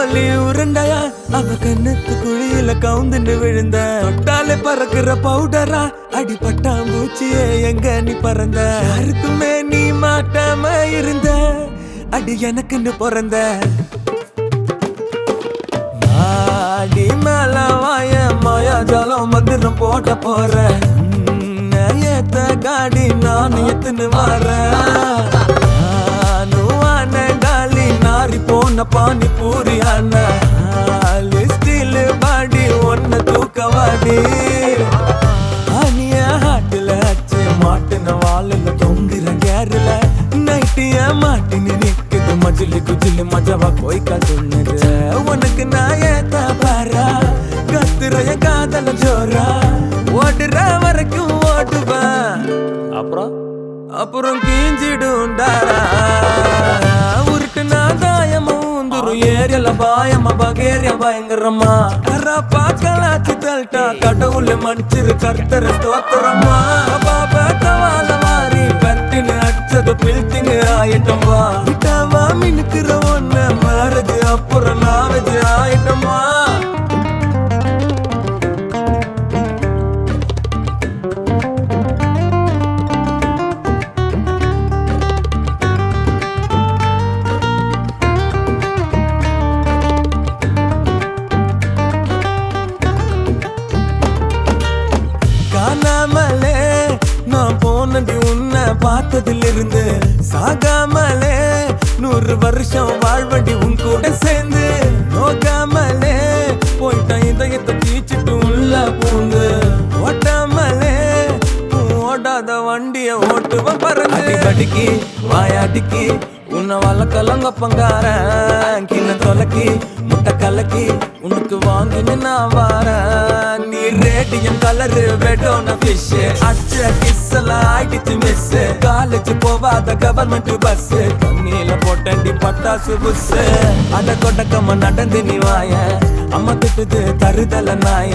கோலி உருண்டையா அவ கண்ணத்து குழியில கவுந்துண்டு விழுந்த தொட்டாலே பறக்குற பவுடரா அடிபட்டாம்பூச்சியே எங்க நீ பறந்த யாருக்குமே நீ மாட்டாம இருந்த அடி எனக்குன்னு பிறந்த அடி மேல வாய மாயா ஜலம் மந்திரம் போட்ட போற ஏத்த காடி நானு எத்துன்னு வரேன் நாரி போன பானி பூரியான ஸ்டீல் பாடி ஒன்ன தூக்கவாடி அனிய ஹாட்டுல அச்சு மாட்டுன வாழல தொங்குற கேரல நைட்டிய மாட்டினு நிக்குது மஜிலி குஜிலி மஜாவா கோய்க்கா சொன்னது உனக்கு நான் ஏத்த பாரா கத்துறைய காதல ஜோரா ஓடுற வரைக்கும் ஓடுவேன் அப்புறம் கீஞ்சிடுண்டாரா ஏரியல பாயமா பகேரிய பயங்கரமா பாக்கலாச்சு தல்ட்டா கடவுள் மன்னிச்சிரு கர்த்தர ஸ்தோத்திரமா பாபா தவால மாறி கட்டின்னு அடிச்சது பில்டிங் ஆயிட்டமா விட்டாவா மினுக்குற ஒண்ணு மாறுது அப்புறம் நாவஜ் ஆயிட்டமா காணாமலே நான் போனது உன்னை பார்த்ததிலிருந்து சாகாமலே 100 வருஷம் வாழ்வடி உன் கூட சேர்ந்து நோகாமலே போயிட்டான் இதயத்தை தீச்சிட்டு உள்ள பூந்து ஓட்டாமலே ஓடாத வண்டிய ஓட்டுவ பறந்து கடிக்கி வாயாட்டிக்கு உன்னை வளர்க்கலங்க பங்காரன் கிண்ண தொலைக்கி முட்டை கலக்கி உனக்கு வாங்கினு நான் வாரேன் நீ ரேடியம் கலரு வெடோன ஃபிஷ் அச்ச கிஸ்ஸெல்லாம் ஆயிடுச்சு மிஸ் காலேஜ் போவாத கவர்மெண்ட் பஸ் கண்ணியில போட்டண்டி பட்டாசு புஸ் அட கொட்டக்கம்ம நடந்து நீ வாய அம்மா திட்டுது தருதல நாய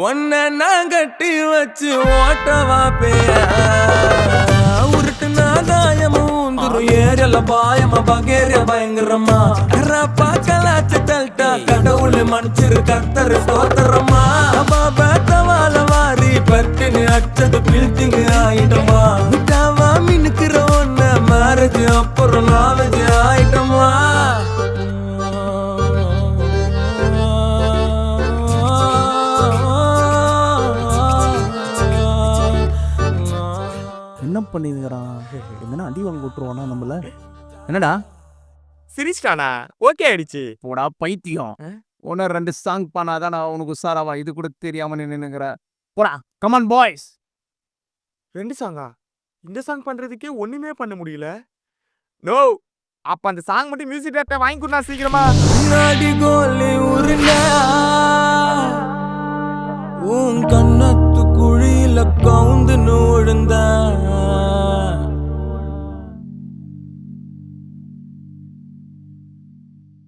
ஒன்ன நான் கட்டி வச்சு ஓட்டவா பேய உருட்டு நாதாயமும் ஏரியல பாயமா பகேரிய பயங்கரமா பாக்கலாச்சு தல்ட்டா கடவுள் மன்னிச்சிரு கர்த்தர் ஸ்தோத்திரமா பாபா தவால வாரி பட்டினு அடிச்சது பில்டிங் ஆயிட்டமா விட்டாவா மினுக்குற ஒண்ணு மேரேஜ் அப்புறம் நாவஜ் ஆயிட்டமா என்ன பண்ணிருக்கிறான் என்னன்னா அடி வாங்க விட்டுருவானா நம்மள என்னடா சிரிச்சிட்டானா ஓகே ஆயிடுச்சு போடா பைத்தியம் ஒன்னு 2 சாங் பண்ணாதான் நான் உனக்கு உசாராவா இது கூட தெரியாம நின்னுங்கிற போடா கமான் பாய்ஸ் 2 சாங்கா இந்த சாங் பண்றதுக்கே ஒண்ணுமே பண்ண முடியல நோ அப்ப அந்த சாங் மட்டும் மியூசிக் டேரக்டர் வாங்கி கொடுனா சீக்கிரமா அடி கோலி